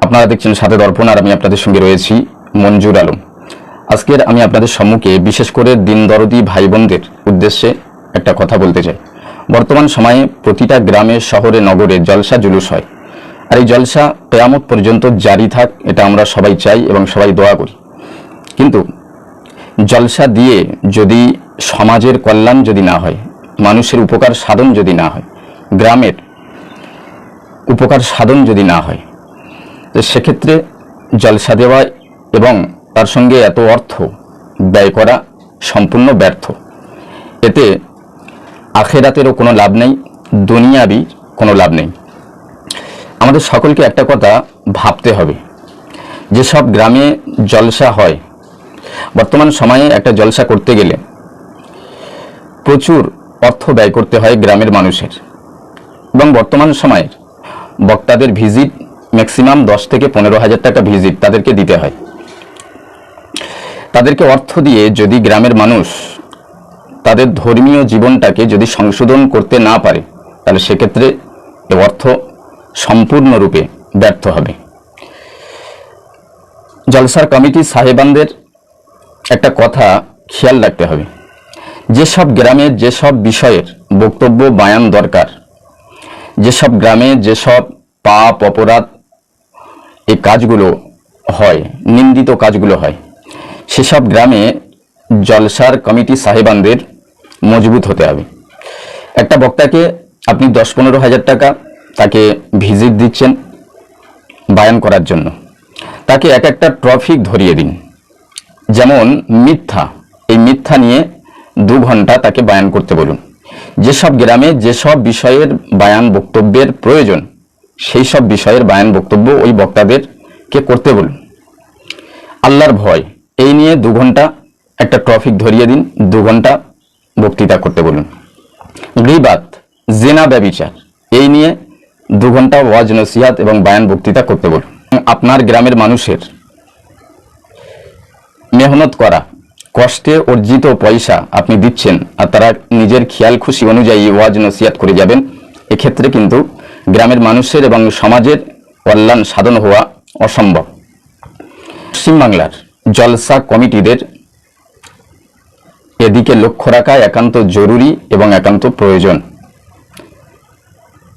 আপনারা দেখছেন সাথে দর্পণ, আর আমি আপনাদের সঙ্গে রয়েছি মঞ্জুর আলম। আজকের আমি আপনাদের সম্মুখে বিশেষ করে দিন দরদি ভাই বোনদের উদ্দেশ্যে একটা কথা বলতে চাই। বর্তমান সময়ে প্রতিটা গ্রামে শহরে নগরে জলসা জুলুস হয়, আর এই জলসা কিয়ামত পর্যন্ত জারি থাক, এটা আমরা সবাই চাই এবং সবাই দোয়া করি। কিন্তু জলসা দিয়ে যদি সমাজের কল্যাণ যদি না হয়, মানুষের উপকার সাধন যদি না হয়, গ্রামের উপকার সাধন যদি না হয়, তো সেক্ষেত্রে জলসা দেওয়া এবং তার সঙ্গে এত অর্থ ব্যয় করা সম্পূর্ণ ব্যর্থ। এতে আখেরাতেরও কোনো লাভ নেই, দুনিয়াবি কোনো লাভ নেই। আমাদের সকলকে একটা কথা ভাবতে হবে, যেসব গ্রামে জলসা হয়, বর্তমান সময়ে একটা জলসা করতে গেলে প্রচুর অর্থ ব্যয় করতে হয় গ্রামের মানুষের, এবং বর্তমান সময়ের বক্তাদের ভিজিট ম্যাক্সিমাম 10 থেকে 15,000 টাকা ভিজিট তাদেরকে দিতে হয়। তাদেরকে অর্থ দিয়ে যদি গ্রামের মানুষ তাদের ধর্মীয় জীবনটাকে যদি সংশোধন করতে না পারে, তাহলে সেক্ষেত্রে এ অর্থ সম্পূর্ণরূপে ব্যর্থ হবে। জলসার কমিটি সাহেবানদের একটা কথা খেয়াল রাখতে হবে, যেসব গ্রামে যেসব বিষয়ের বক্তব্য বায়ান দরকার, যেসব গ্রামে যেসব পাপ অপরাধ এই কাজগুলো হয়, নিন্দিত কাজগুলো হয়, সেসব গ্রামে জলসার কমিটি সাহেবানদের মজবুত হতে হবে। একটা বক্তাকে আপনি 10-15,000 টাকা তাকে ভিজিট দিচ্ছেন বায়ান করার জন্য, তাকে এক একটা টপিক ধরিয়ে দিন। যেমন মিথ্যা, এই মিথ্যা নিয়ে 2 ঘন্টা তাকে বায়ান করতে বলুন। যেসব গ্রামে যেসব বিষয়ের বায়ান বক্তব্যের প্রয়োজন, সেই সব বিষয়ের বায়ান বক্তব্য ওই বক্তাদেরকে করতে বলুন। আল্লাহর ভয়, এই নিয়ে 2 ঘন্টা একটা টপিক ধরিয়ে দিন, 2 ঘন্টা বক্তৃতা করতে বলুন। গীবাত, জিনা, ব্যভিচার, এই নিয়ে 2 ঘন্টা ওয়াজ নসিহাত এবং বায়ান বক্তৃতা করতে বলুন। আপনার গ্রামের মানুষের মেহনত করা কষ্টে অর্জিত পয়সা আপনি দিচ্ছেন, আর তারা নিজের খেয়াল খুশি অনুযায়ী ওয়াজ নসিহাত করে যাবেন, এক্ষেত্রে কিন্তু গ্রামের মানুষের এবং সমাজের কল্যাণ সাধন হওয়া অসম্ভব। পশ্চিমবাংলার জলসা কমিটিদের এদিকে লক্ষ্য রাখা একান্ত জরুরি এবং একান্ত প্রয়োজন।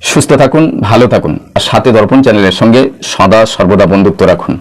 সুস্থ থাকুন, ভালো থাকুন, আর সাথে দর্পণ চ্যানেলের সঙ্গে সদা সর্বদা বন্ধুত্ব রাখুন।